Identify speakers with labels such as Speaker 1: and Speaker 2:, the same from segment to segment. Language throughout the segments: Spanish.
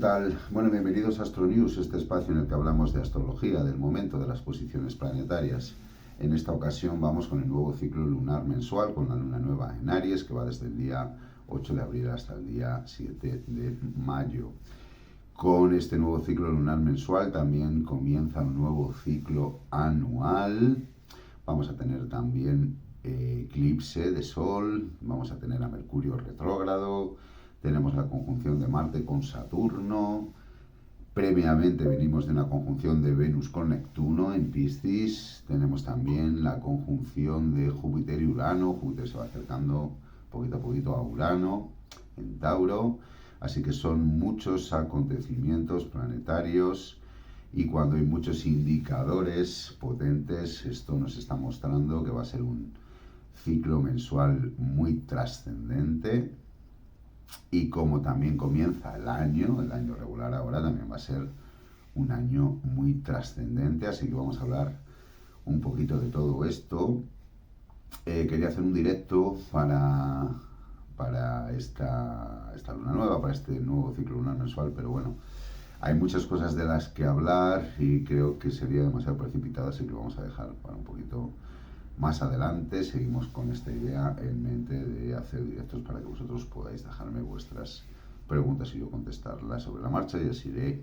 Speaker 1: tal? Bueno, bienvenidos a Astronews, este espacio en el que hablamos de astrología, del momento de las posiciones planetarias. En esta ocasión vamos con el nuevo ciclo lunar mensual, con la luna nueva en Aries, que va desde el día 8 de abril hasta el día 7 de mayo. Con este nuevo ciclo lunar mensual también comienza un nuevo ciclo anual. Vamos a tener también eclipse de Sol, vamos a tener a Mercurio retrógrado, tenemos la conjunción de Marte con Saturno, previamente venimos de una conjunción de Venus con Neptuno en Piscis, tenemos también la conjunción de Júpiter y Urano, Júpiter se va acercando poquito a poquito a Urano en Tauro, así que son muchos acontecimientos planetarios. Y cuando hay muchos indicadores potentes, esto nos está mostrando que va a ser un ciclo mensual muy trascendente. Y como también comienza el año regular ahora también va a ser un año muy trascendente. Así que vamos a hablar un poquito de todo esto. Quería hacer un directo para esta luna nueva, para este nuevo ciclo lunar mensual, pero bueno, hay muchas cosas de las que hablar y creo que sería demasiado precipitado, así que lo vamos a dejar para un poquito más adelante. Seguimos con esta idea en mente de hacer directos para que vosotros podáis dejarme vuestras preguntas y yo contestarlas sobre la marcha y os iré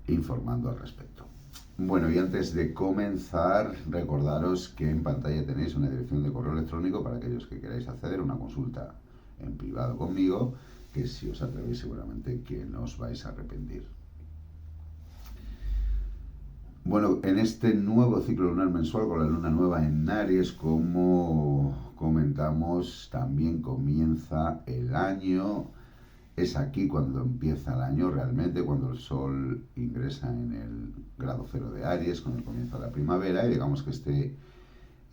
Speaker 1: informando al respecto. Bueno, y antes de comenzar, recordaros que en pantalla tenéis una dirección de correo electrónico para aquellos que queráis acceder a una consulta en privado conmigo, que si os atrevéis seguramente que no os vais a arrepentir. Bueno, en este nuevo ciclo lunar mensual con la luna nueva en Aries, como comentamos, también comienza el año. Es aquí cuando empieza el año realmente, cuando el Sol ingresa en el grado cero de Aries, con el comienzo de la primavera, y digamos que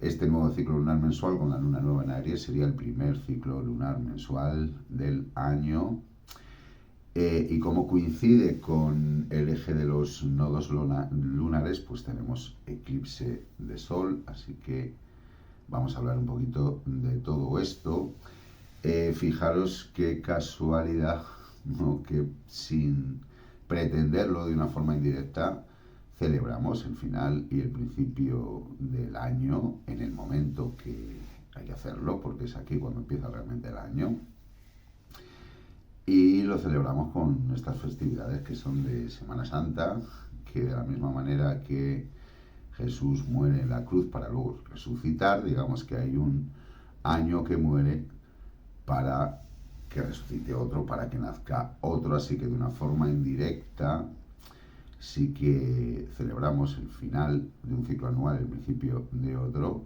Speaker 1: este nuevo ciclo lunar mensual con la luna nueva en Aries sería el primer ciclo lunar mensual del año. Y como coincide con el eje de los nodos lunares, pues tenemos eclipse de Sol, así que vamos a hablar un poquito de todo esto. Fijaros qué casualidad, ¿no?, que sin pretenderlo de una forma indirecta, celebramos el final y el principio del año en el momento que hay que hacerlo, porque es aquí cuando empieza realmente el año. Y lo celebramos con estas festividades que son de Semana Santa, que de la misma manera que Jesús muere en la cruz para luego resucitar, digamos que hay un año que muere para que resucite otro, para que nazca otro, así que de una forma indirecta sí que celebramos el final de un ciclo anual, el principio de otro.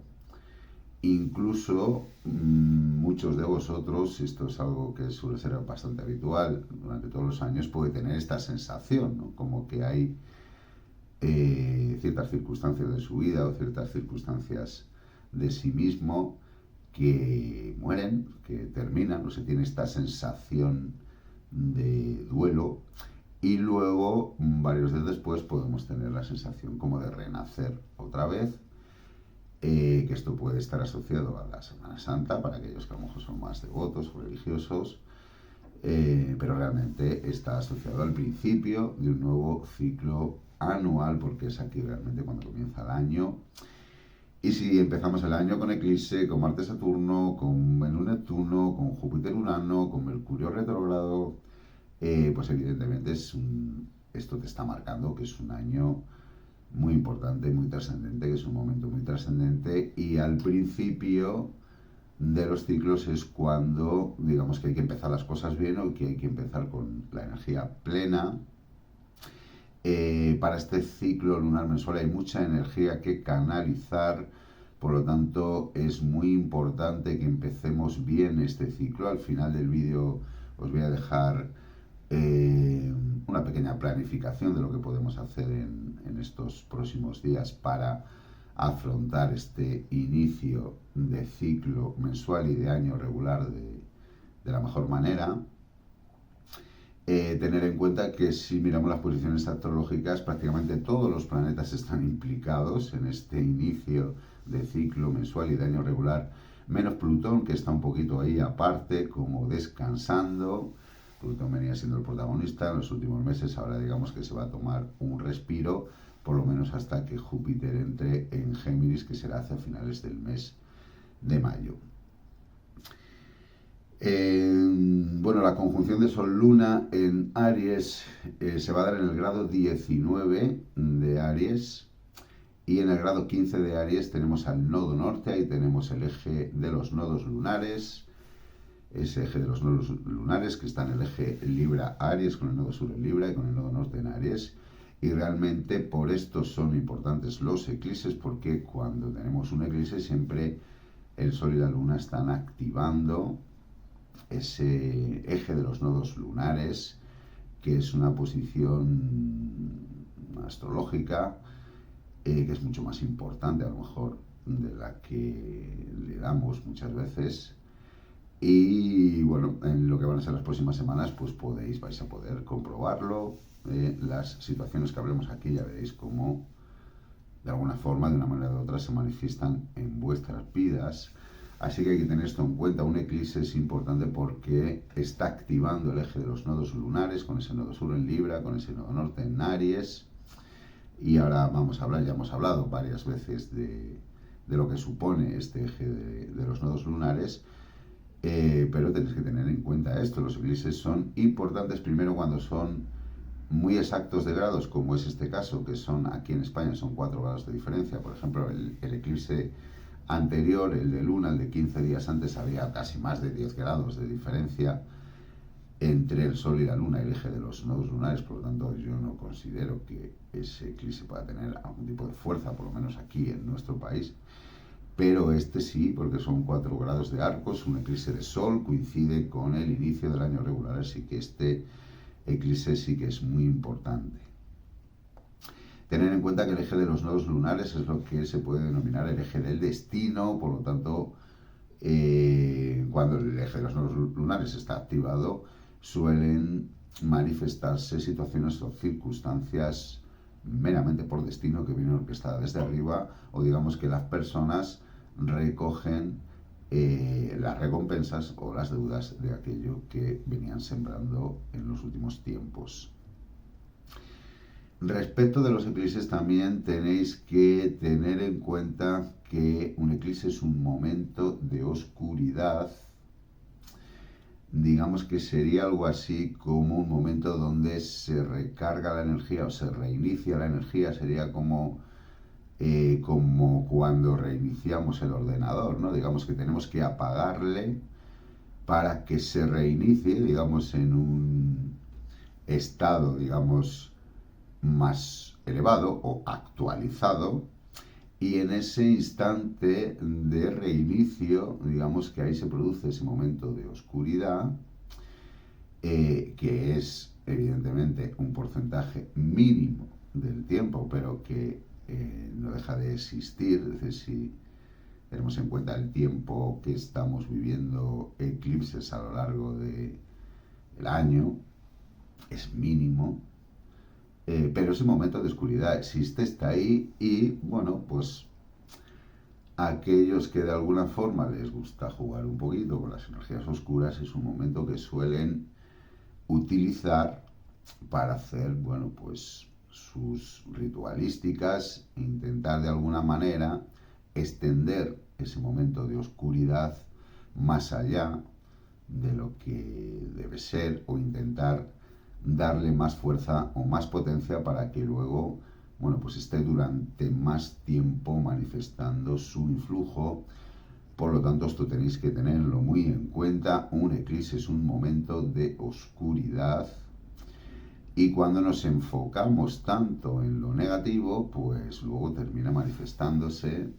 Speaker 1: Incluso muchos de vosotros, esto es algo que suele ser bastante habitual durante todos los años, puede tener esta sensación, ¿no?, como que hay ciertas circunstancias de su vida o ciertas circunstancias de sí mismo que mueren, que terminan, o se tiene esta sensación de duelo, y luego, varios días después, podemos tener la sensación como de renacer otra vez, que esto puede estar asociado a la Semana Santa, para aquellos que a lo mejor son más devotos o religiosos, pero realmente está asociado al principio de un nuevo ciclo anual, porque es aquí realmente cuando comienza el año. Y si empezamos el año con eclipse, con Marte-Saturno, con Venus-Neptuno, con Júpiter-Urano, con Mercurio retrógrado, pues evidentemente esto te está marcando que es un año muy importante, muy trascendente, que es un momento muy trascendente, y al principio de los ciclos es cuando, digamos, que hay que empezar las cosas bien o que hay que empezar con la energía plena. Para este ciclo lunar mensual hay mucha energía que canalizar, por lo tanto es muy importante que empecemos bien este ciclo. Al final del vídeo os voy a dejar una pequeña planificación de lo que podemos hacer en estos próximos días para afrontar este inicio de ciclo mensual y de año regular de la mejor manera. Tener en cuenta que si miramos las posiciones astrológicas, prácticamente todos los planetas están implicados en este inicio de ciclo mensual y de año regular, menos Plutón, que está un poquito ahí aparte, como descansando. Plutón venía siendo el protagonista en los últimos meses, ahora digamos que se va a tomar un respiro, por lo menos hasta que Júpiter entre en Géminis, que será hacia finales del mes de mayo. Bueno, la conjunción de Sol-Luna en Aries se va a dar en el grado 19 de Aries, y en el grado 15 de Aries tenemos al nodo norte, ahí tenemos el eje de los nodos lunares, ese eje de los nodos lunares que está en el eje Libra-Aries, con el nodo sur en Libra y con el nodo norte en Aries. Y realmente por esto son importantes los eclipses, porque cuando tenemos un eclipse siempre el Sol y la Luna están activando ese eje de los nodos lunares, que es una posición astrológica que es mucho más importante a lo mejor de la que le damos muchas veces. Y bueno, en lo que van a ser las próximas semanas, pues vais a poder comprobarlo. Las situaciones que hablemos aquí ya veréis cómo de alguna forma, de una manera u otra, se manifiestan en vuestras vidas. Así que hay que tener esto en cuenta. Un eclipse es importante porque está activando el eje de los nodos lunares, con ese nodo sur en Libra, con ese nodo norte en Aries. Y ahora vamos a hablar, ya hemos hablado varias veces de lo que supone este eje de los nodos lunares, pero tenéis que tener en cuenta esto. Los eclipses son importantes primero cuando son muy exactos de grados, como es este caso, que son aquí en España son 4 grados de diferencia. Por ejemplo, el eclipse anterior, el de Luna, el de 15 días antes, había casi más de 10 grados de diferencia entre el Sol y la Luna, el eje de los nodos lunares. Por lo tanto, yo no considero que ese eclipse pueda tener algún tipo de fuerza, por lo menos aquí en nuestro país. Pero este sí, porque son 4 grados de arcos, un eclipse de Sol, coincide con el inicio del año regular, así que este eclipse sí que es muy importante. Tener en cuenta que el eje de los nodos lunares es lo que se puede denominar el eje del destino. Por lo tanto, cuando el eje de los nodos lunares está activado, suelen manifestarse situaciones o circunstancias meramente por destino, que vienen orquestadas desde arriba, o digamos que las personas recogen las recompensas o las deudas de aquello que venían sembrando en los últimos tiempos. Respecto de los eclipses, también tenéis que tener en cuenta que un eclipse es un momento de oscuridad. Digamos que sería algo así como un momento donde se recarga la energía o se reinicia la energía. Sería como cuando reiniciamos el ordenador, ¿no? Digamos que tenemos que apagarle para que se reinicie, digamos, en un estado, digamos, más elevado o actualizado, y en ese instante de reinicio, digamos que ahí se produce ese momento de oscuridad, que es evidentemente un porcentaje mínimo del tiempo, pero que no deja de existir. Es decir, si tenemos en cuenta el tiempo que estamos viviendo eclipses a lo largo del año, es mínimo. Pero ese momento de oscuridad existe, está ahí, y bueno, pues aquellos que de alguna forma les gusta jugar un poquito con las energías oscuras, es un momento que suelen utilizar para hacer, bueno, pues sus ritualísticas, intentar de alguna manera extender ese momento de oscuridad más allá de lo que debe ser, o intentar darle más fuerza o más potencia para que luego, bueno, pues esté durante más tiempo manifestando su influjo. Por lo tanto, esto tenéis que tenerlo muy en cuenta. Un eclipse es un momento de oscuridad, y cuando nos enfocamos tanto en lo negativo, pues luego termina manifestándose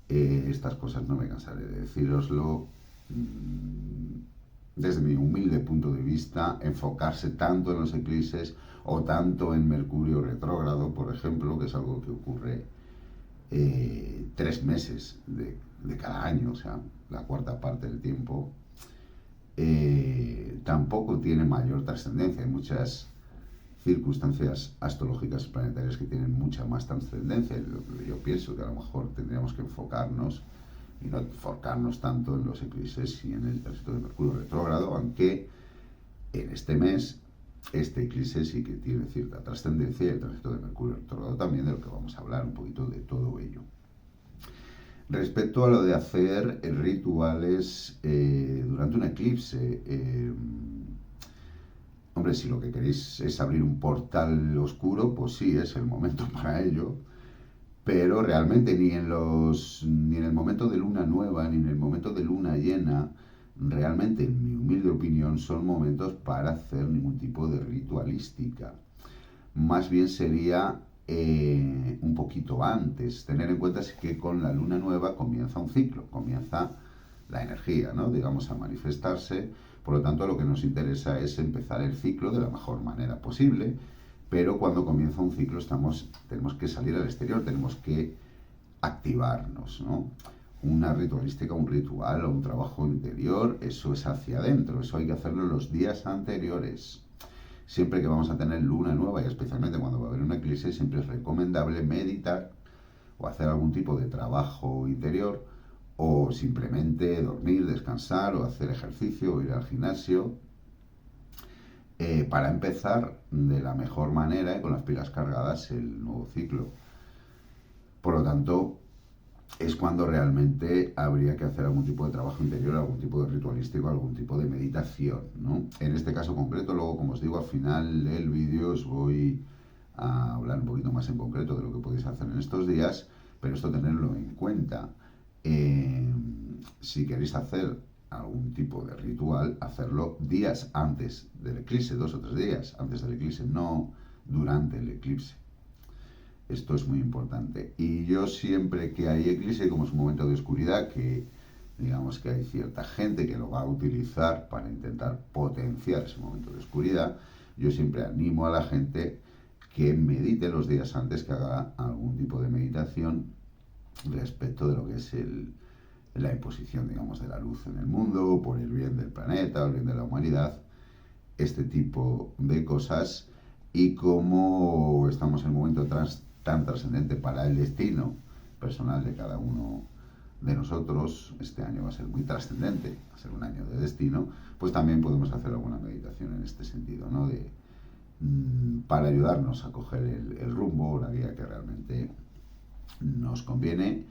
Speaker 1: estas cosas. No me cansaré de decíroslo. Desde mi humilde punto de vista, enfocarse tanto en los eclipses o tanto en Mercurio retrógrado, por ejemplo, que es algo que ocurre 3 meses de cada año, o sea, la cuarta parte del tiempo, tampoco tiene mayor trascendencia. Hay muchas circunstancias astrológicas planetarias que tienen mucha más trascendencia. Yo pienso que a lo mejor tendríamos que enfocarnos y no enfocarnos tanto en los eclipses y en el tránsito de Mercurio retrógrado, aunque En este mes, este eclipse sí que tiene cierta trascendencia y el tránsito de Mercurio retrógrado también, de lo que vamos a hablar un poquito de todo ello. Respecto a lo de hacer rituales durante un eclipse, hombre, si lo que queréis es abrir un portal oscuro, pues sí, es el momento para ello, pero realmente ni en el momento de luna nueva, ni en el momento de luna llena, realmente, en mi humilde opinión, son momentos para hacer ningún tipo de ritualística. Más bien sería un poquito antes. Tener en cuenta que con la luna nueva comienza un ciclo, comienza la energía, ¿no? Digamos, a manifestarse. Por lo tanto, lo que nos interesa es empezar el ciclo de la mejor manera posible, pero cuando comienza un ciclo tenemos que salir al exterior, tenemos que activarnos, ¿no? Una ritualística, un ritual o un trabajo interior, eso es hacia adentro, eso hay que hacerlo los días anteriores. Siempre que vamos a tener luna nueva y especialmente cuando va a haber una eclipse, siempre es recomendable meditar o hacer algún tipo de trabajo interior o simplemente dormir, descansar o hacer ejercicio o ir al gimnasio para empezar de la mejor manera y con las pilas cargadas el nuevo ciclo. Por lo tanto, es cuando realmente habría que hacer algún tipo de trabajo interior, algún tipo de ritualístico, algún tipo de meditación, ¿no? En este caso concreto, luego, como os digo, al final del vídeo os voy a hablar un poquito más en concreto de lo que podéis hacer en estos días, pero esto tenerlo en cuenta. Si queréis hacer algún tipo de ritual, hacerlo días antes del eclipse, 2 o 3 días antes del eclipse, no durante el eclipse. Esto es muy importante. Y yo siempre que hay eclipse, como es un momento de oscuridad, que digamos que hay cierta gente que lo va a utilizar para intentar potenciar ese momento de oscuridad, yo siempre animo a la gente que medite los días antes, que haga algún tipo de meditación respecto de lo que es la imposición, digamos, de la luz en el mundo, por el bien del planeta, el bien de la humanidad, este tipo de cosas. Y como estamos en un momento tan trascendente para el destino personal de cada uno de nosotros, este año va a ser muy trascendente, va a ser un año de destino, pues también podemos hacer alguna meditación en este sentido, ¿no? Para ayudarnos a coger el rumbo, la guía que realmente nos conviene.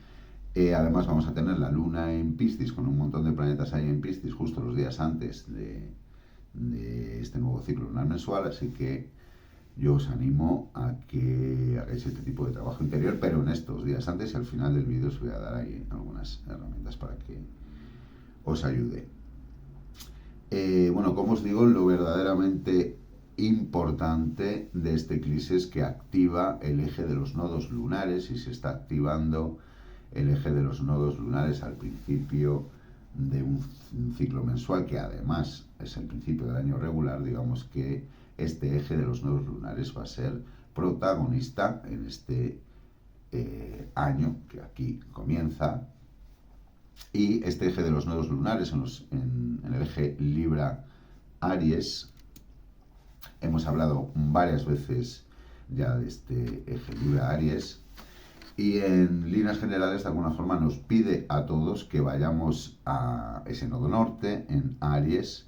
Speaker 1: Además vamos a tener la luna en Piscis, con un montón de planetas ahí en Piscis, justo los días antes de este nuevo ciclo lunar mensual, así que yo os animo a que hagáis este tipo de trabajo interior, pero en estos días antes, y al final del vídeo os voy a dar ahí algunas herramientas para que os ayude. Bueno, como os digo, lo verdaderamente importante de este eclipse es que activa el eje de los nodos lunares y se está activando el eje de los nodos lunares al principio de un ciclo mensual, que además es el principio del año regular. Digamos que este eje de los nodos lunares va a ser protagonista en este año que aquí comienza. Y este eje de los nodos lunares en el eje Libra-Aries, hemos hablado varias veces ya de este eje Libra-Aries, y en líneas generales de alguna forma nos pide a todos que vayamos a ese nodo norte en Aries,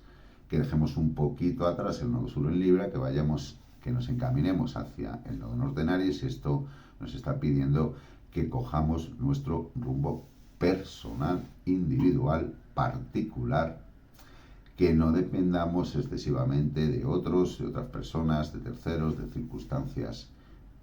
Speaker 1: que dejemos un poquito atrás el nodo sur en Libra, que nos encaminemos hacia el nodo norte en Aries, y esto nos está pidiendo que cojamos nuestro rumbo personal, individual, particular, que no dependamos excesivamente de otros, de otras personas, de terceros, de circunstancias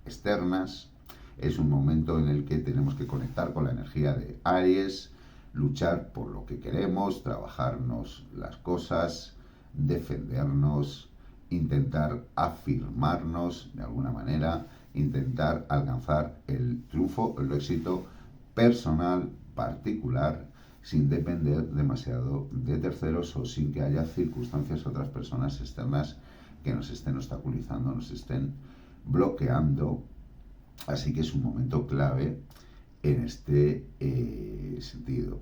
Speaker 1: externas. Es un momento en el que tenemos que conectar con la energía de Aries, luchar por lo que queremos, trabajarnos las cosas, defendernos, intentar afirmarnos de alguna manera, intentar alcanzar el triunfo, el éxito personal, particular, sin depender demasiado de terceros o sin que haya circunstancias u otras personas externas que nos estén obstaculizando, nos estén bloqueando. Así que es un momento clave en este sentido.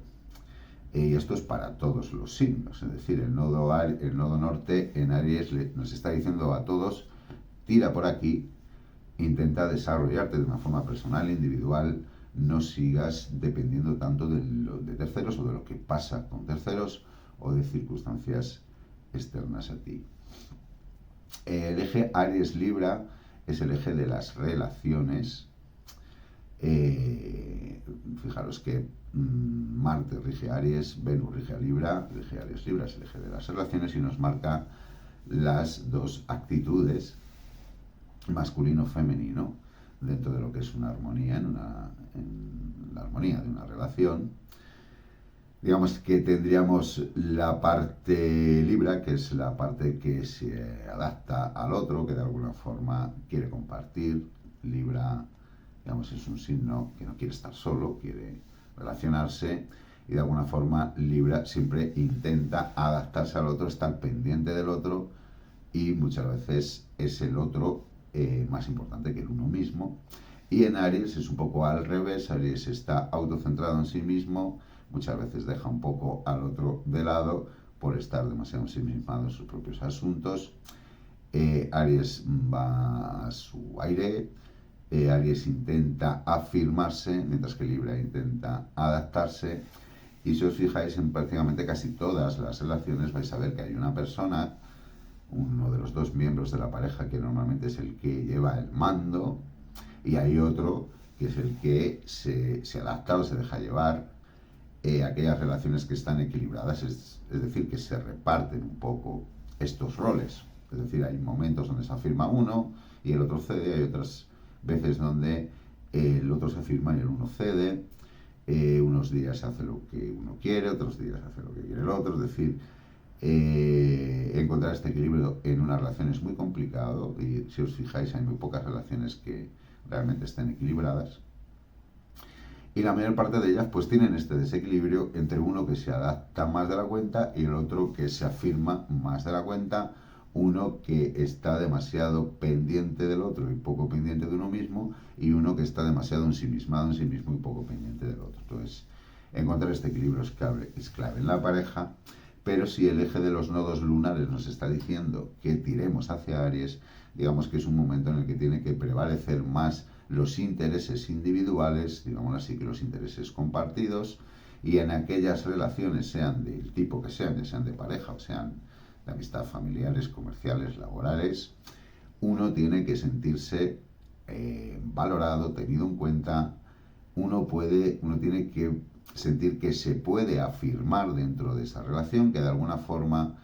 Speaker 1: Y esto es para todos los signos, es decir, el nodo norte en Aries nos está diciendo a todos: tira por aquí, intenta desarrollarte de una forma personal, individual, no sigas dependiendo tanto de terceros o de lo que pasa con terceros o de circunstancias externas a ti. El eje Aries-Libra es el eje de las relaciones. Fijaros que Marte rige Aries, Venus rige a Libra, el eje Aries-Libra es el eje de las relaciones y nos marca las dos actitudes, masculino-femenino, dentro de lo que es una armonía, en la armonía de una relación. Digamos que tendríamos la parte Libra, que es la parte que se adapta al otro, que de alguna forma quiere compartir. Libra, digamos, es un signo que no quiere estar solo, quiere relacionarse, y de alguna forma Libra siempre intenta adaptarse al otro, estar pendiente del otro, y muchas veces es el otro más importante que el uno mismo. Y en Aries es un poco al revés. Aries está autocentrado en sí mismo, muchas veces deja un poco al otro de lado por estar demasiado ensimismado en sus propios asuntos. Aries va a su aire, Aries intenta afirmarse, mientras que Libra intenta adaptarse. Y si os fijáis, en prácticamente casi todas las relaciones vais a ver que hay una persona, uno de los dos miembros de la pareja, que normalmente es el que lleva el mando, y hay otro que es el que se adapta o se deja llevar. Aquellas relaciones que están equilibradas, es decir, que se reparten un poco estos roles. Es decir, hay momentos donde se afirma uno y el otro cede, hay otras veces donde el otro se afirma y el uno cede. Unos días se hace lo que uno quiere, otros días se hace lo que quiere el otro. Es decir, encontrar este equilibrio en una relación es muy complicado, y si os fijáis hay muy pocas relaciones que realmente estén equilibradas, y la mayor parte de ellas pues tienen este desequilibrio entre uno que se adapta más de la cuenta y el otro que se afirma más de la cuenta, uno que está demasiado pendiente del otro y poco pendiente de uno mismo, y uno que está demasiado ensimismado en sí mismo y poco pendiente del otro. Entonces, encontrar este equilibrio es clave en la pareja. Pero si el eje de los nodos lunares nos está diciendo que tiremos hacia Aries, digamos que es un momento en el que tiene que prevalecer más los intereses individuales, digamos así, que los intereses compartidos, y en aquellas relaciones, sean del tipo que sean, ya sean de pareja o sean de amistad, familiares, comerciales, laborales, uno tiene que sentirse valorado, tenido en cuenta. Uno tiene que sentir que se puede afirmar dentro de esa relación, que de alguna forma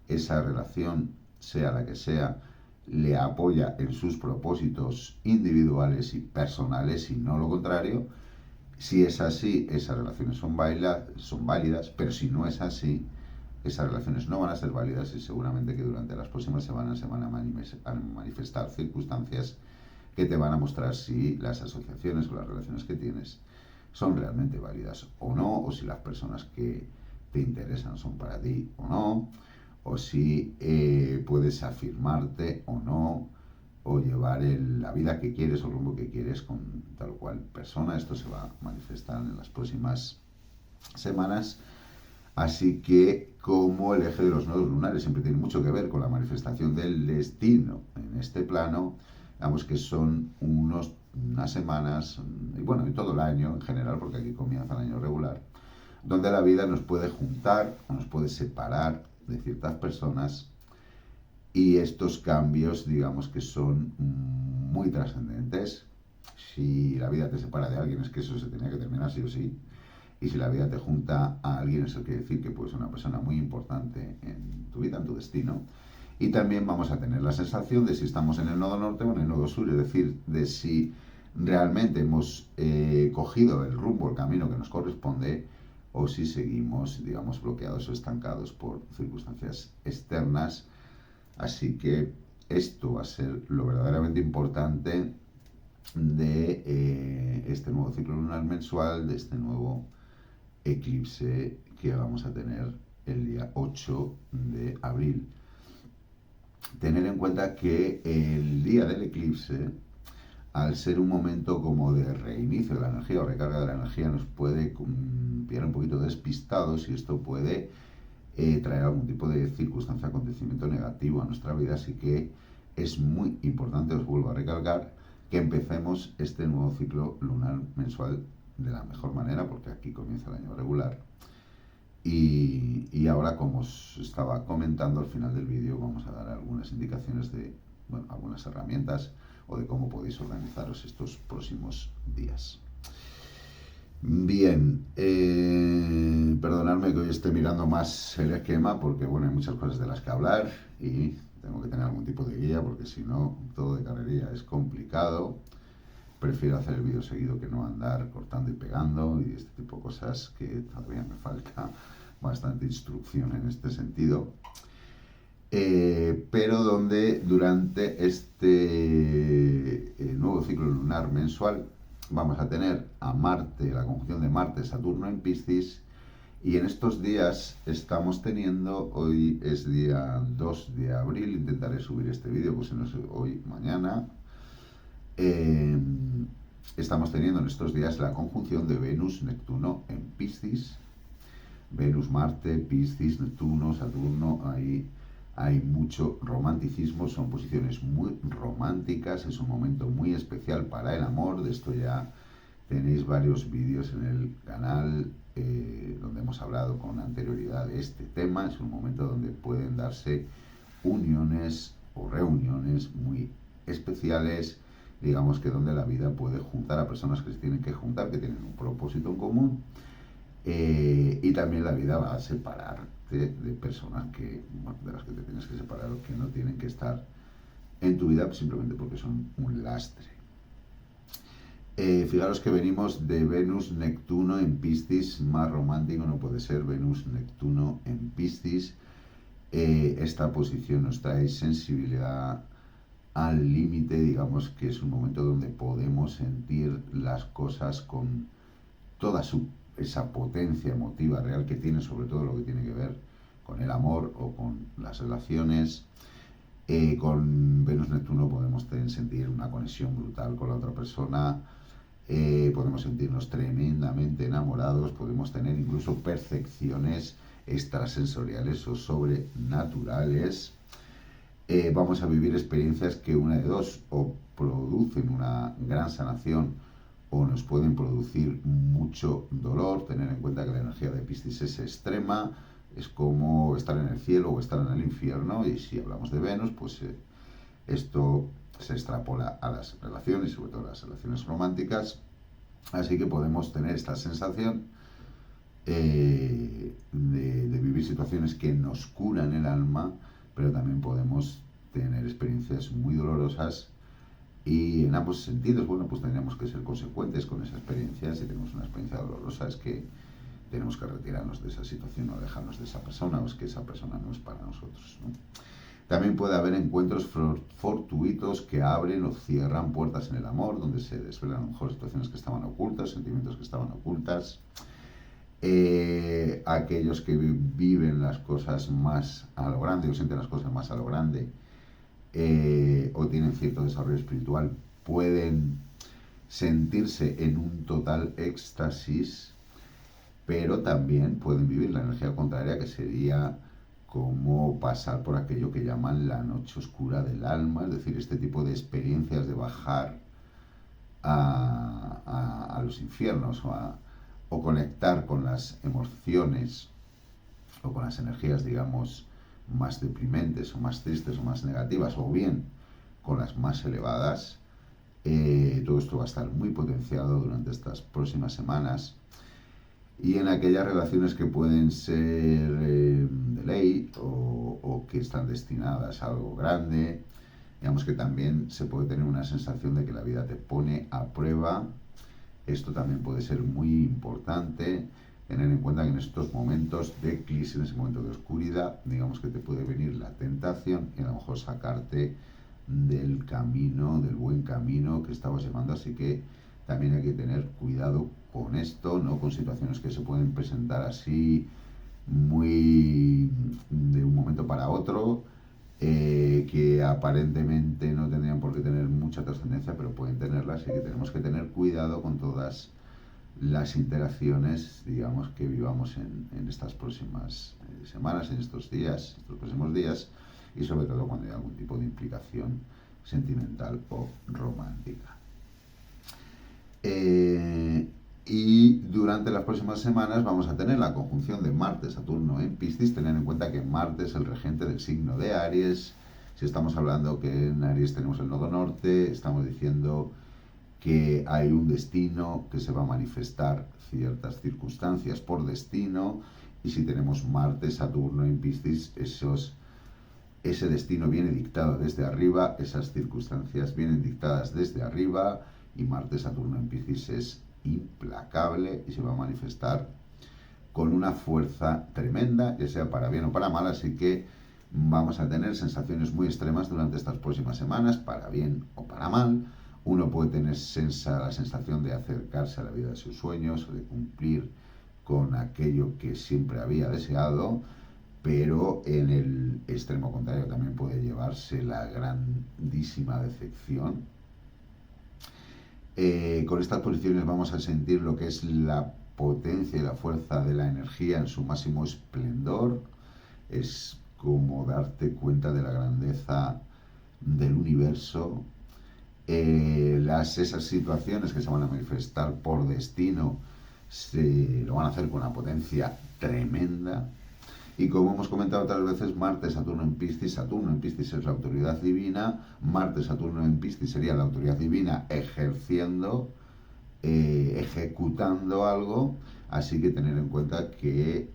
Speaker 1: esa relación, sea la que sea, le apoya en sus propósitos individuales y personales, y no lo contrario. Si es así, esas relaciones son válidas, pero si no es así, esas relaciones no van a ser válidas, y seguramente que durante las próximas semanas se van a manifestar circunstancias que te van a mostrar si las asociaciones o las relaciones que tienes son realmente válidas o no, o si las personas que te interesan son para ti o no, o si puedes afirmarte o no, o llevar la vida que quieres o el rumbo que quieres con tal o cual persona. Esto se va a manifestar en las próximas semanas. Así que, como el eje de los nodos lunares siempre tiene mucho que ver con la manifestación del destino en este plano, digamos que son unas semanas, y bueno, y todo el año en general, porque aquí comienza el año regular, donde la vida nos puede juntar o nos puede separar de ciertas personas, y estos cambios, digamos que son muy trascendentes. Si la vida te separa de alguien, es que eso se tenía que terminar sí o sí. Y si la vida te junta a alguien, eso quiere decir que puedes ser una persona muy importante en tu vida, en tu destino. Y también vamos a tener la sensación de si estamos en el nodo norte o en el nodo sur, es decir, de si realmente hemos cogido el rumbo, el camino que nos corresponde, o si seguimos, digamos, bloqueados o estancados por circunstancias externas. Así que esto va a ser lo verdaderamente importante de este nuevo ciclo lunar mensual, de este nuevo eclipse que vamos a tener el día 8 de abril. Tener en cuenta que el día del eclipse, al ser un momento como de reinicio de la energía o recarga de la energía, nos puede pillar un poquito despistados, y esto puede traer algún tipo de circunstancia, acontecimiento negativo a nuestra vida. Así que es muy importante, os vuelvo a recalcar, que empecemos este nuevo ciclo lunar mensual de la mejor manera, porque aquí comienza el año regular, Y ahora, como os estaba comentando, al final del vídeo vamos a dar algunas indicaciones de, bueno, algunas herramientas o de cómo podéis organizaros estos próximos días. Bien, perdonadme que hoy esté mirando más el esquema porque, bueno, hay muchas cosas de las que hablar y tengo que tener algún tipo de guía porque si no, todo de carrería es complicado. Prefiero hacer el vídeo seguido que no andar cortando y pegando y este tipo de cosas, que todavía me falta bastante instrucción en este sentido. Pero donde durante este nuevo ciclo lunar mensual vamos a tener a Marte, la conjunción de Marte-Saturno en Piscis, y en estos días estamos teniendo, hoy es día 2 de abril, intentaré subir este vídeo, pues si no es hoy, mañana, estamos teniendo en estos días la conjunción de Venus-Neptuno en Piscis, Venus-Marte, Piscis, Neptuno, Saturno, ahí hay mucho romanticismo, son posiciones muy románticas, es un momento muy especial para el amor. De esto ya tenéis varios vídeos en el canal donde hemos hablado con anterioridad de este tema. Es un momento donde pueden darse uniones o reuniones muy especiales, digamos que donde la vida puede juntar a personas que se tienen que juntar, que tienen un propósito en común. Y también la vida va a separarte de personas que, bueno, de las que te tienes que separar o que no tienen que estar en tu vida simplemente porque son un lastre. Fijaros que venimos de Venus-Neptuno en Piscis, más romántico no puede ser Venus-Neptuno en Piscis. Esta posición nos trae sensibilidad al límite, digamos que es un momento donde podemos sentir las cosas con toda esa potencia emotiva real que tiene, sobre todo lo que tiene que ver con el amor o con las relaciones. Con Venus-Neptuno podemos sentir una conexión brutal con la otra persona, podemos sentirnos tremendamente enamorados, podemos tener incluso percepciones extrasensoriales o sobrenaturales. Vamos a vivir experiencias que una de dos, o producen una gran sanación o nos pueden producir mucho dolor. Tener en cuenta que la energía de Piscis es extrema, es como estar en el cielo o estar en el infierno, y si hablamos de Venus, pues esto se extrapola a las relaciones, sobre todo a las relaciones románticas, así que podemos tener esta sensación de vivir situaciones que nos curan el alma, pero también podemos tener experiencias muy dolorosas. Y en ambos sentidos, bueno, pues tendríamos que ser consecuentes con esa experiencia. Si tenemos una experiencia dolorosa, es que tenemos que retirarnos de esa situación o alejarnos de esa persona, o es que esa persona no es para nosotros, ¿no? También puede haber encuentros fortuitos que abren o cierran puertas en el amor, donde se desvelan a lo mejor situaciones que estaban ocultas, sentimientos que estaban ocultas. Aquellos que viven las cosas más a lo grande o sienten las cosas más a lo grande, o tienen cierto desarrollo espiritual, pueden sentirse en un total éxtasis, pero también pueden vivir la energía contraria, que sería como pasar por aquello que llaman la noche oscura del alma, es decir, este tipo de experiencias de bajar a los infiernos o conectar con las emociones o con las energías, digamos, más deprimentes o más tristes o más negativas, o bien con las más elevadas. Todo esto va a estar muy potenciado durante estas próximas semanas, y en aquellas relaciones que pueden ser de ley o que están destinadas a algo grande, digamos que también se puede tener una sensación de que la vida te pone a prueba. Esto también puede ser muy importante, tener en cuenta que en estos momentos de crisis, en ese momento de oscuridad, digamos que te puede venir la tentación y a lo mejor sacarte del camino, del buen camino que estabas llevando. Así que también hay que tener cuidado con esto, ¿no? Con situaciones que se pueden presentar así muy de un momento para otro, que aparentemente no tendrían por qué tener mucha trascendencia, pero pueden tenerlas, y que tenemos que tener cuidado con todas las interacciones, digamos, que vivamos en estas próximas semanas, en estos días, estos próximos días, y sobre todo cuando hay algún tipo de implicación sentimental o romántica. Y durante la próximas semanas vamos a tener la conjunción de Marte-Saturno en Piscis. Tener en cuenta que Marte es el regente del signo de Aries. Si estamos hablando que en Aries tenemos el nodo norte, estamos diciendo que hay un destino, que se va a manifestar ciertas circunstancias por destino. Y si tenemos Marte-Saturno en Piscis, ese destino viene dictado desde arriba, esas circunstancias vienen dictadas desde arriba, y Marte-Saturno en Piscis es implacable y se va a manifestar con una fuerza tremenda, ya sea para bien o para mal, así que vamos a tener sensaciones muy extremas durante estas próximas semanas, para bien o para mal. Uno puede tener la sensación de acercarse a la vida de sus sueños, de cumplir con aquello que siempre había deseado, pero en el extremo contrario también puede llevarse la grandísima decepción. Con estas posiciones vamos a sentir lo que es la potencia y la fuerza de la energía en su máximo esplendor. Es como darte cuenta de la grandeza del universo. Esas situaciones que se van a manifestar por destino lo van a hacer con una potencia tremenda. Y como hemos comentado otras veces, Marte-Saturno en Piscis. Saturno en Piscis es la autoridad divina. Marte-Saturno en Piscis sería la autoridad divina ejerciendo, ejecutando algo. Así que tener en cuenta que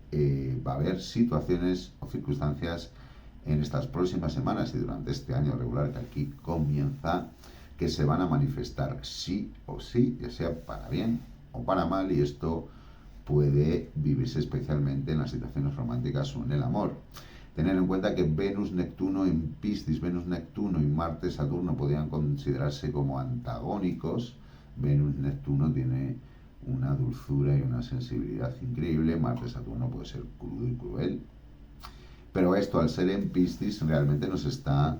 Speaker 1: va a haber situaciones o circunstancias en estas próximas semanas y durante este año regular que aquí comienza, que se van a manifestar sí o sí, ya sea para bien o para mal, y esto puede vivirse especialmente en las situaciones románticas o en el amor. Tener en cuenta que Venus-Neptuno en Piscis, Venus-Neptuno y Marte-Saturno podrían considerarse como antagónicos. Venus-Neptuno tiene una dulzura y una sensibilidad increíble, Marte-Saturno puede ser crudo y cruel. Pero esto, al ser en Piscis, realmente nos está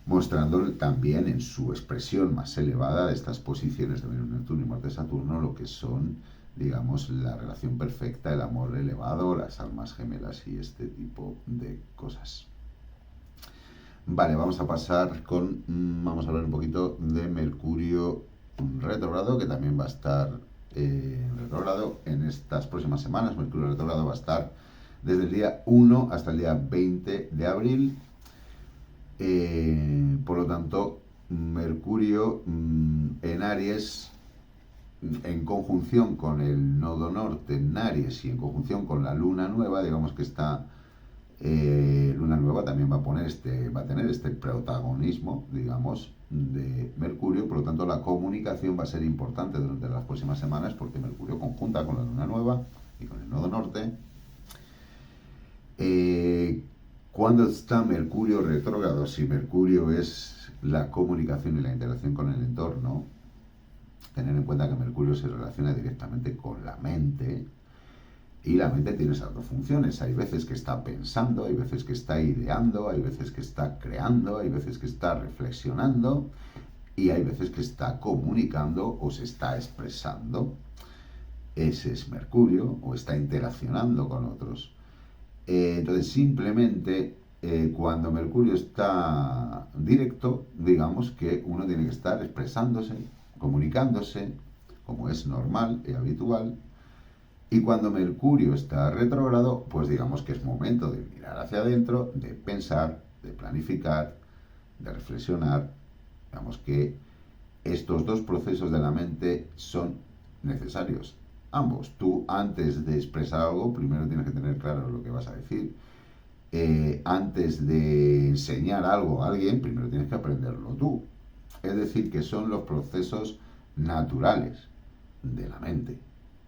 Speaker 1: mostrando también en su expresión más elevada de estas posiciones de Venus-Neptuno y Marte-Saturno lo que son, digamos, la relación perfecta, el amor elevado, las almas gemelas y este tipo de cosas. Vale, vamos a pasar vamos a hablar un poquito de Mercurio retrógrado, que también va a estar retrógrado en estas próximas semanas. Mercurio retrógrado va a estar desde el día 1 hasta el día 20 de abril. Por lo tanto, Mercurio en Aries, en conjunción con el nodo norte en Aries y en conjunción con la luna nueva, digamos que esta luna nueva también va a tener este protagonismo, digamos, de Mercurio. Por lo tanto, la comunicación va a ser importante durante las próximas semanas, porque Mercurio conjunta con la luna nueva y con el nodo norte. Cuando está Mercurio retrógrado, si Mercurio es la comunicación y la interacción con el entorno, tener en cuenta que Mercurio se relaciona directamente con la mente, y la mente tiene esas dos funciones. Hay veces que está pensando, hay veces que está ideando, hay veces que está creando, hay veces que está reflexionando, y hay veces que está comunicando o se está expresando. Ese es Mercurio, o está interaccionando con otros. Entonces, simplemente cuando Mercurio está directo, digamos que uno tiene que estar expresándose, comunicándose, como es normal y habitual. Y cuando Mercurio está retrógrado, pues digamos que es momento de mirar hacia adentro, de pensar, de planificar, de reflexionar. Digamos que estos dos procesos de la mente son necesarios. Ambos. Tú, antes de expresar algo, primero tienes que tener claro lo que vas a decir. Antes de enseñar algo a alguien, primero tienes que aprenderlo tú. Es decir, que son los procesos naturales de la mente.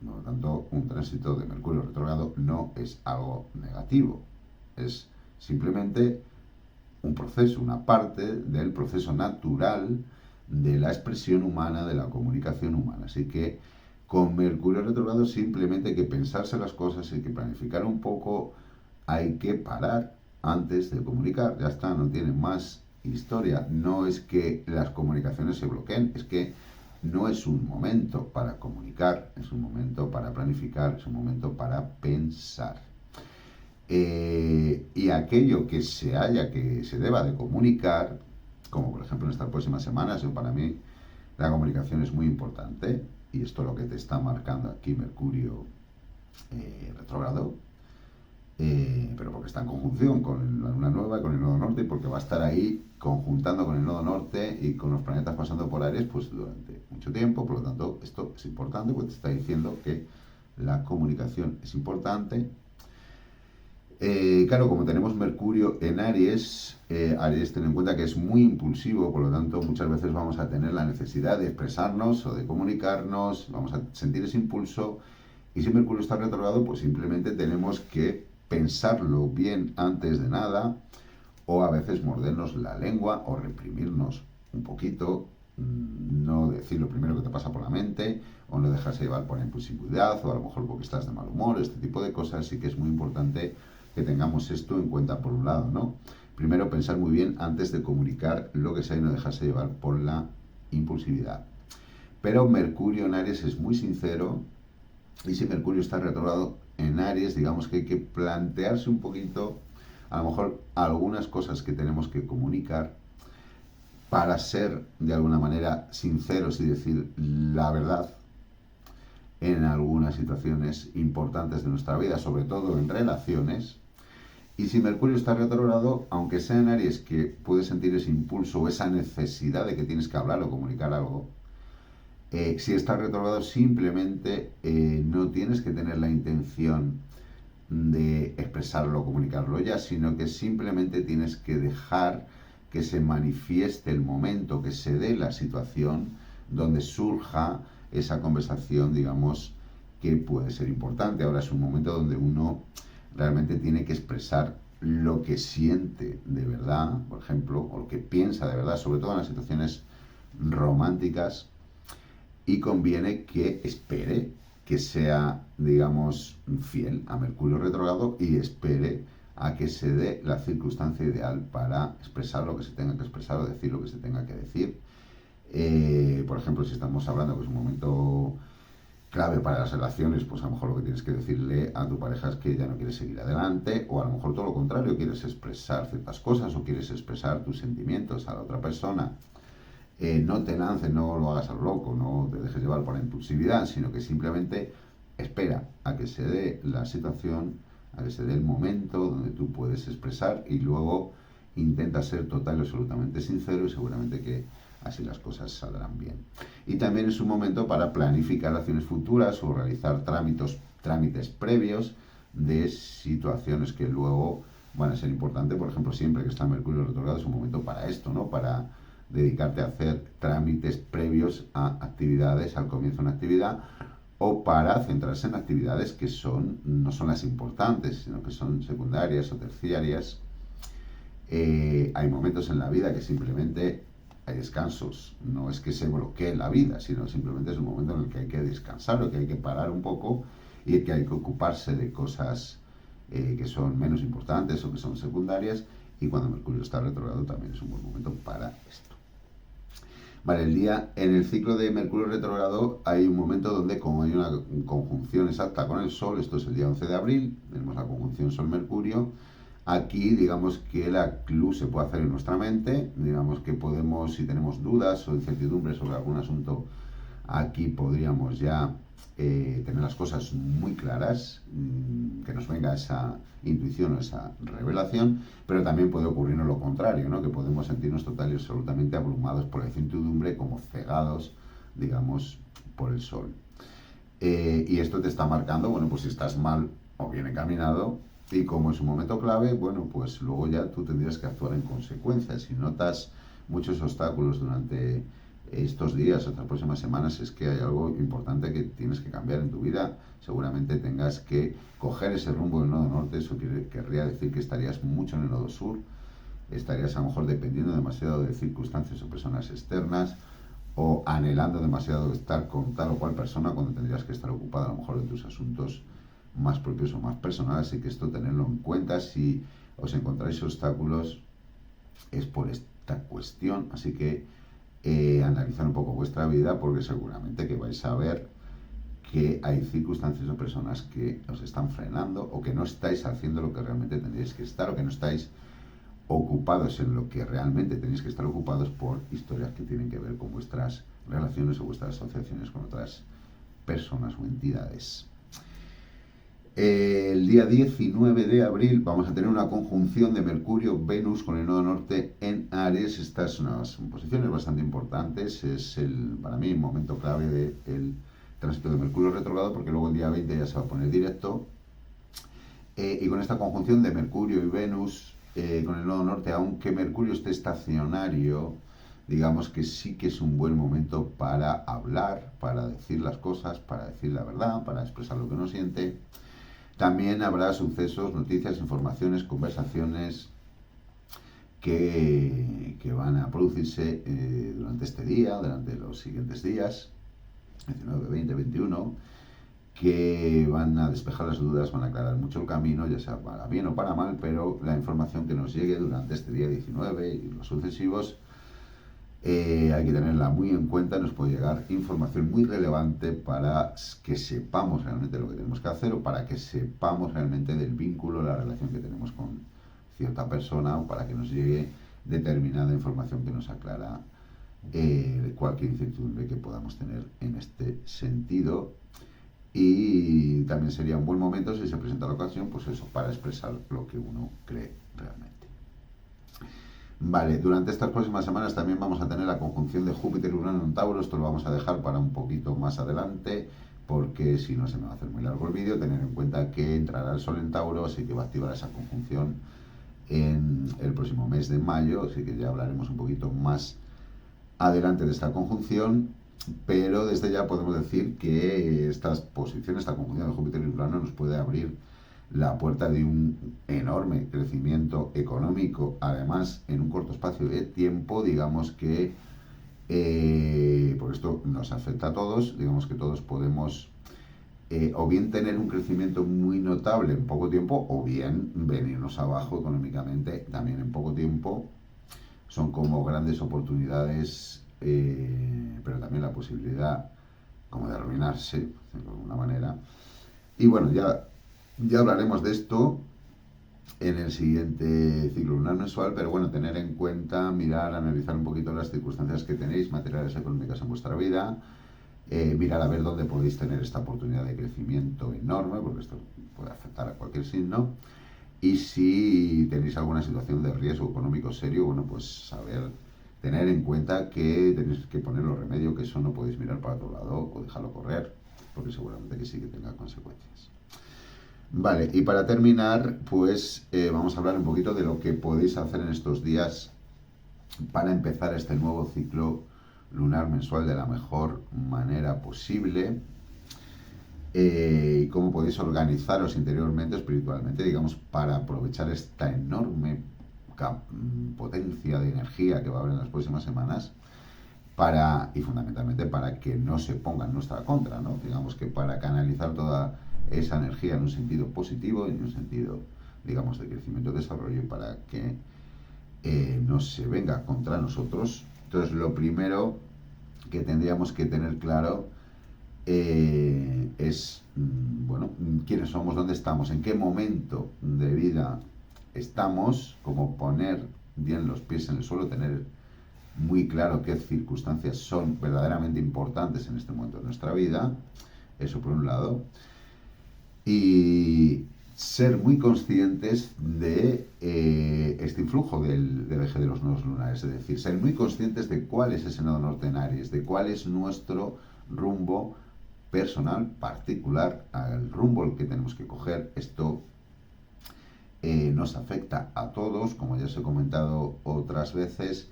Speaker 1: Por lo tanto, un tránsito de Mercurio retrógrado no es algo negativo. Es simplemente un proceso, una parte del proceso natural de la expresión humana, de la comunicación humana. Así que con Mercurio retrógrado simplemente hay que pensarse las cosas, hay que planificar un poco, hay que parar antes de comunicar. Ya está, no tiene más historia. No es que las comunicaciones se bloqueen, es que no es un momento para comunicar, es un momento para planificar, es un momento para pensar. Y aquello que se deba de comunicar, como por ejemplo en estas próximas semanas, para mí la comunicación es muy importante. y esto es lo que te está marcando aquí Mercurio retrógrado, pero porque está en conjunción con la luna nueva y con el nodo norte, y porque va a estar ahí conjuntando con el nodo norte y con los planetas pasando por Aries pues durante mucho tiempo. Por lo tanto, esto es importante porque te está diciendo que la comunicación es importante. Claro, como tenemos Mercurio en Aries, Aries ten en cuenta que es muy impulsivo, por lo tanto muchas veces vamos a tener la necesidad de expresarnos o de comunicarnos, vamos a sentir ese impulso, y si Mercurio está retrogrado, pues simplemente tenemos que pensarlo bien antes de nada, o a veces mordernos la lengua o reprimirnos un poquito, no decir lo primero que te pasa por la mente, o no dejarse llevar por la impulsividad, o a lo mejor porque estás de mal humor, este tipo de cosas. Sí que es muy importante que tengamos esto en cuenta por un lado, ¿no? Primero pensar muy bien antes de comunicar lo que sea y no dejarse llevar por la impulsividad. Pero Mercurio en Aries es muy sincero, y si Mercurio está retrogrado en Aries, digamos que hay que plantearse un poquito, a lo mejor, algunas cosas que tenemos que comunicar para ser de alguna manera sinceros y decir la verdad en algunas situaciones importantes de nuestra vida, sobre todo en relaciones. Y si Mercurio está retrogrado, aunque sea en Aries, que puedes sentir ese impulso o esa necesidad de que tienes que hablar o comunicar algo, si está retrogrado simplemente no tienes que tener la intención de expresarlo o comunicarlo ya, sino que simplemente tienes que dejar que se manifieste el momento, que se dé la situación donde surja esa conversación, digamos, que puede ser importante. Ahora es un momento donde uno realmente tiene que expresar lo que siente de verdad, por ejemplo, o lo que piensa de verdad, sobre todo en las situaciones románticas, y conviene que espere, que sea, digamos, fiel a Mercurio retrógrado y espere a que se dé la circunstancia ideal para expresar lo que se tenga que expresar o decir lo que se tenga que decir. Por ejemplo, si estamos hablando que es un momento clave para las relaciones, pues a lo mejor lo que tienes que decirle a tu pareja es que ya no quieres seguir adelante, o a lo mejor todo lo contrario, quieres expresar ciertas cosas o quieres expresar tus sentimientos a la otra persona. No te lances, no lo hagas al loco, no te dejes llevar por la impulsividad, sino que simplemente espera a que se dé la situación, a que se dé el momento donde tú puedes expresar, y luego intenta ser total y absolutamente sincero, y seguramente que así las cosas saldrán bien. Y también es un momento para planificar acciones futuras o realizar trámites previos de situaciones que luego van a ser importantes. Por ejemplo, siempre que está Mercurio retrogrado es un momento para esto, ¿no? Para dedicarte a hacer trámites previos a actividades, al comienzo de una actividad, o para centrarse en actividades que no son las importantes, sino que son secundarias o terciarias. Hay momentos en la vida que simplemente hay descansos, no es que se bloquee la vida, sino simplemente es un momento en el que hay que descansar o que hay que parar un poco y que hay que ocuparse de cosas que son menos importantes o que son secundarias, y cuando Mercurio está retrogrado también es un buen momento para esto. Vale, en el ciclo de Mercurio retrogrado hay un momento donde, como hay una conjunción exacta con el Sol, esto es el día 11 de abril, tenemos la conjunción Sol-Mercurio. Aquí, digamos que la CLU se puede hacer en nuestra mente, digamos que podemos, si tenemos dudas o incertidumbres sobre algún asunto, aquí podríamos ya tener las cosas muy claras, que nos venga esa intuición o esa revelación. Pero también puede ocurrirnos lo contrario, ¿no? Que podemos sentirnos total y absolutamente abrumados por la incertidumbre, como cegados, digamos, por el Sol. Y esto te está marcando, bueno, pues si estás mal o bien encaminado, y como es un momento clave, bueno, pues luego ya tú tendrías que actuar en consecuencia. Si notas muchos obstáculos durante estos días o estas próximas semanas, es que hay algo importante que tienes que cambiar en tu vida. Seguramente tengas que coger ese rumbo del nodo norte. Eso querría decir que estarías mucho en el nodo sur, estarías a lo mejor dependiendo demasiado de circunstancias o personas externas, o anhelando demasiado estar con tal o cual persona cuando tendrías que estar ocupada a lo mejor de tus asuntos más propios o más personales. Así que esto tenerlo en cuenta. Si os encontráis obstáculos es por esta cuestión, así que analizar un poco vuestra vida, porque seguramente que vais a ver que hay circunstancias o personas que os están frenando, o que no estáis haciendo lo que realmente tendríais que estar, o que no estáis ocupados en lo que realmente tenéis que estar ocupados por historias que tienen que ver con vuestras relaciones o vuestras asociaciones con otras personas o entidades. El día 19 de abril vamos a tener una conjunción de Mercurio-Venus con el nodo norte en Aries. Estas son posiciones bastante importantes. Es para mí un momento clave del tránsito de Mercurio retrógrado, porque luego el día 20 ya se va a poner directo. Y con esta conjunción de Mercurio y Venus con el nodo norte, aunque Mercurio esté estacionario, digamos que sí que es un buen momento para hablar, para decir las cosas, para decir la verdad, para expresar lo que uno siente. También habrá sucesos, noticias, informaciones, conversaciones que van a producirse durante este día, durante los siguientes días, 19, 20, 21, que van a despejar las dudas, van a aclarar mucho el camino, ya sea para bien o para mal, pero la información que nos llegue durante este día 19 y los sucesivos, hay que tenerla muy en cuenta. Nos puede llegar información muy relevante para que sepamos realmente lo que tenemos que hacer, o para que sepamos realmente del vínculo, la relación que tenemos con cierta persona, o para que nos llegue determinada información que nos aclara cualquier incertidumbre que podamos tener en este sentido. Y también sería un buen momento, si se presenta la ocasión, pues eso, para expresar lo que uno cree realmente. Vale, durante estas próximas semanas también vamos a tener la conjunción de Júpiter y Urano en Tauro. Esto lo vamos a dejar para un poquito más adelante, porque si no se me va a hacer muy largo el vídeo. Tener en cuenta que entrará el Sol en Tauro, así que va a activar esa conjunción en el próximo mes de mayo, así que ya hablaremos un poquito más adelante de esta conjunción. Pero desde ya podemos decir que estas posiciones, esta conjunción de Júpiter y Urano, nos puede abrir la puerta de un enorme crecimiento económico, además en un corto espacio de tiempo. Digamos que por esto nos afecta a todos, digamos que todos podemos o bien tener un crecimiento muy notable en poco tiempo, o bien venirnos abajo económicamente también en poco tiempo. Son como grandes oportunidades, pero también la posibilidad como de arruinarse de alguna manera. Y bueno, ya hablaremos de esto en el siguiente ciclo lunar mensual, pero bueno, tener en cuenta, mirar, analizar un poquito las circunstancias que tenéis, materiales económicas en vuestra vida, mirar a ver dónde podéis tener esta oportunidad de crecimiento enorme, porque esto puede afectar a cualquier signo. Y si tenéis alguna situación de riesgo económico serio, bueno, pues saber, tener en cuenta que tenéis que ponerlo remedio, que eso no podéis mirar para otro lado o dejarlo correr, porque seguramente que sí que tenga consecuencias. Vale, y para terminar, pues vamos a hablar un poquito de lo que podéis hacer en estos días para empezar este nuevo ciclo lunar mensual de la mejor manera posible. Y cómo podéis organizaros interiormente, espiritualmente, digamos, para aprovechar esta enorme potencia de energía que va a haber en las próximas semanas, y fundamentalmente para que no se ponga en nuestra contra, ¿no? Digamos que para canalizar toda esa energía en un sentido positivo, en un sentido, digamos, de crecimiento y desarrollo, para que no se venga contra nosotros. Entonces, lo primero que tendríamos que tener claro es, bueno, quiénes somos, dónde estamos, en qué momento de vida estamos, como poner bien los pies en el suelo, tener muy claro qué circunstancias son verdaderamente importantes en este momento de nuestra vida. Eso por un lado. Y ser muy conscientes de este influjo del eje de los nodos lunares, es decir, ser muy conscientes de cuál es ese nodo norte en Aries, de cuál es nuestro rumbo personal, particular, al rumbo al que tenemos que coger. Esto nos afecta a todos, como ya os he comentado otras veces.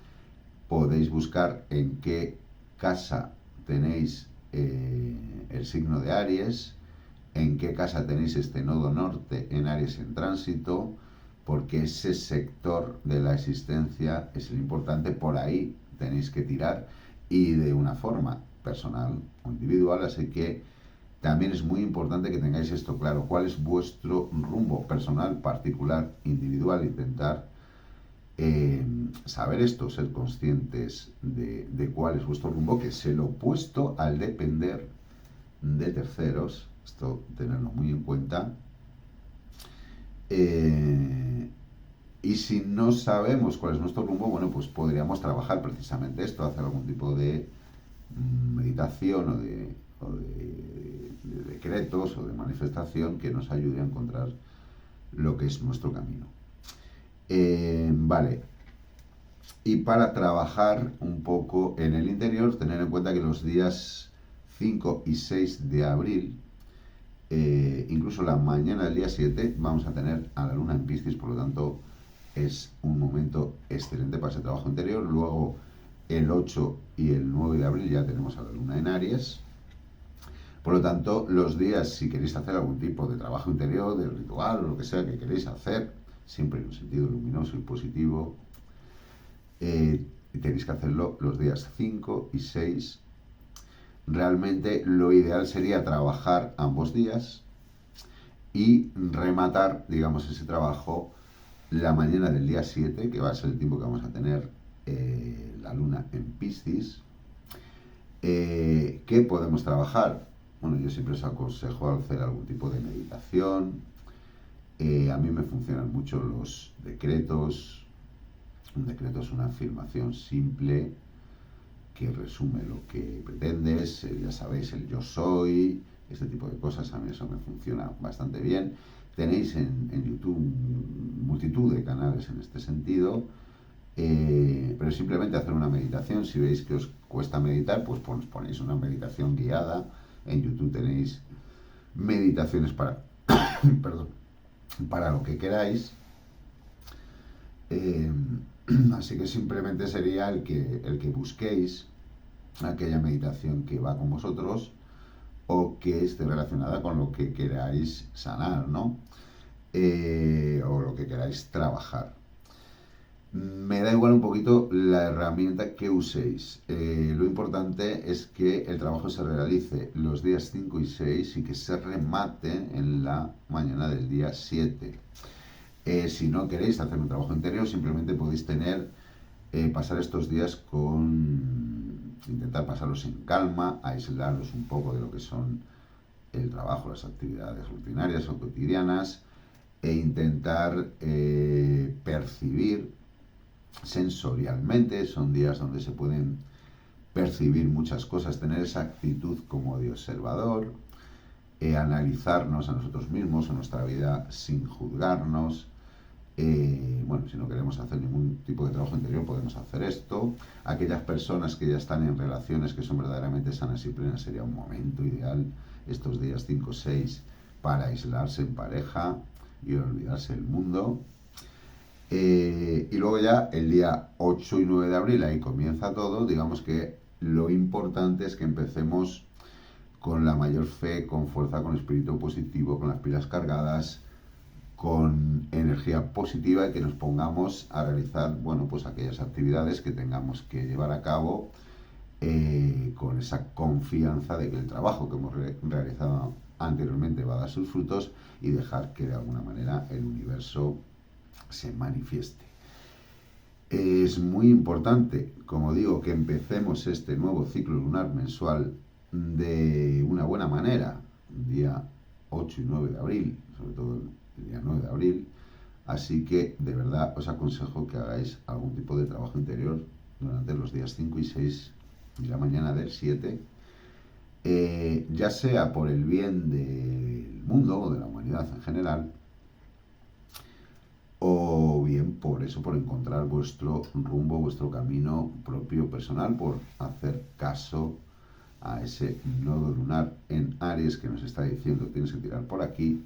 Speaker 1: Podéis buscar en qué casa tenéis el signo de Aries, en qué casa tenéis este nodo norte en Aries en tránsito, porque ese sector de la existencia es el importante. Por ahí tenéis que tirar, y de una forma personal o individual. Así que también es muy importante que tengáis esto claro, cuál es vuestro rumbo personal, particular, individual. Intentar saber esto, ser conscientes de cuál es vuestro rumbo, que es el opuesto al depender de terceros. Esto tenerlo muy en cuenta. Y si no sabemos cuál es nuestro rumbo, bueno, pues podríamos trabajar precisamente esto, hacer algún tipo de meditación o de decretos o de manifestación que nos ayude a encontrar lo que es nuestro camino. Vale. Y para trabajar un poco en el interior, tener en cuenta que los días 5 y 6 de abril, incluso la mañana del día 7, vamos a tener a la luna en Piscis, por lo tanto es un momento excelente para ese trabajo interior. Luego el 8 y el 9 de abril ya tenemos a la luna en Aries. Por lo tanto, los días, si queréis hacer algún tipo de trabajo interior, de ritual o lo que sea que queréis hacer, siempre en un sentido luminoso y positivo, tenéis que hacerlo los días 5 y 6. Realmente lo ideal sería trabajar ambos días y rematar, digamos, ese trabajo la mañana del día 7, que va a ser el tiempo que vamos a tener la luna en Piscis. ¿Qué podemos trabajar? Bueno, yo siempre os aconsejo hacer algún tipo de meditación. A mí me funcionan mucho los decretos. Un decreto es una afirmación simple que resume lo que pretendes, ya sabéis, el yo soy, este tipo de cosas, a mí eso me funciona bastante bien. Tenéis en YouTube multitud de canales en este sentido, pero simplemente hacer una meditación. Si veis que os cuesta meditar, pues ponéis una meditación guiada. En YouTube tenéis meditaciones para, perdón, para lo que queráis. Así que simplemente sería el que busquéis aquella meditación que va con vosotros o que esté relacionada con lo que queráis sanar, ¿no? O lo que queráis trabajar. Me da igual un poquito la herramienta que uséis. Lo importante es que el trabajo se realice los días 5 y 6 y que se remate en la mañana del día 7. Si no queréis hacer un trabajo interior, simplemente podéis pasar estos días intentar pasarlos en calma, aislaros un poco de lo que son el trabajo, las actividades rutinarias o cotidianas, e intentar percibir sensorialmente. Son días donde se pueden percibir muchas cosas, tener esa actitud como de observador, analizarnos a nosotros mismos, a nuestra vida, sin juzgarnos. Bueno, si no queremos hacer ningún tipo de trabajo interior, podemos hacer esto. Aquellas personas que ya están en relaciones que son verdaderamente sanas y plenas, sería un momento ideal estos días 5 o 6 para aislarse en pareja y olvidarse del mundo. Y luego ya el día 8 y 9 de abril, ahí comienza todo. Digamos que lo importante es que empecemos con la mayor fe, con fuerza, con espíritu positivo, con las pilas cargadas, con energía positiva, y que nos pongamos a realizar, bueno, pues aquellas actividades que tengamos que llevar a cabo con esa confianza de que el trabajo que hemos realizado anteriormente va a dar sus frutos, y dejar que de alguna manera el universo se manifieste. Es muy importante, como digo, que empecemos este nuevo ciclo lunar mensual de una buena manera, día 8 y 9 de abril, sobre todo el día 9 de abril. Así que de verdad os aconsejo que hagáis algún tipo de trabajo interior durante los días 5 y 6 y la mañana del 7, ya sea por el bien del mundo o de la humanidad en general, o bien por eso, por encontrar vuestro rumbo, vuestro camino propio personal, por hacer caso a ese nodo lunar en Aries que nos está diciendo tienes que tirar por aquí.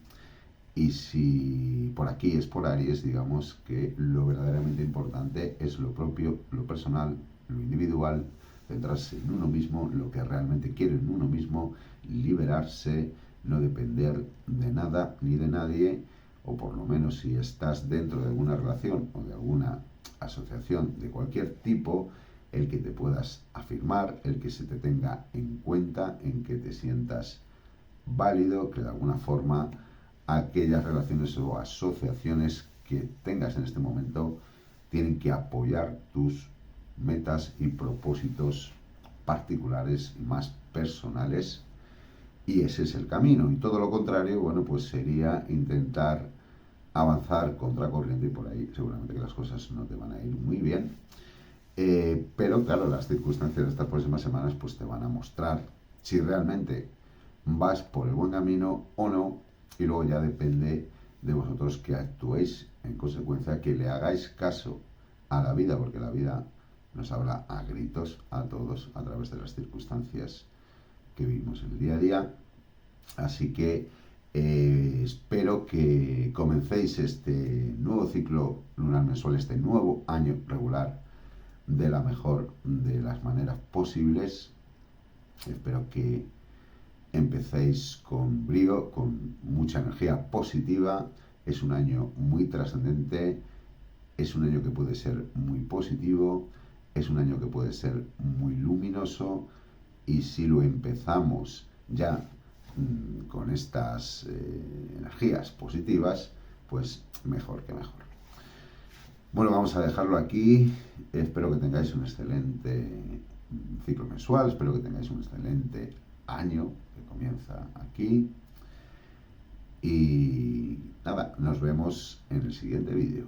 Speaker 1: Y si por aquí es por Aries, digamos que lo verdaderamente importante es lo propio, lo personal, lo individual, centrarse en uno mismo, lo que realmente quiere en uno mismo, liberarse, no depender de nada ni de nadie, o por lo menos si estás dentro de alguna relación o de alguna asociación de cualquier tipo, el que te puedas afirmar, el que se te tenga en cuenta, en que te sientas válido, que de alguna forma aquellas relaciones o asociaciones que tengas en este momento tienen que apoyar tus metas y propósitos particulares y más personales, y ese es el camino. Y todo lo contrario, bueno, pues sería intentar avanzar contracorriente, y por ahí seguramente que las cosas no te van a ir muy bien. Pero claro, las circunstancias de estas próximas semanas pues te van a mostrar si realmente vas por el buen camino o no, y luego ya depende de vosotros que actuéis en consecuencia, que le hagáis caso a la vida, porque la vida nos habla a gritos a todos a través de las circunstancias que vivimos en el día a día. Así que espero que comencéis este nuevo ciclo lunar mensual, este nuevo año regular, de la mejor de las maneras posibles. Espero que empecéis con brío, con mucha energía positiva. Es un año muy trascendente, es un año que puede ser muy positivo, es un año que puede ser muy luminoso, y si lo empezamos ya con estas energías positivas, pues mejor que mejor. Bueno, vamos a dejarlo aquí. Espero que tengáis un excelente ciclo mensual, espero que tengáis un excelente año que comienza aquí. Y nada, nos vemos en el siguiente vídeo.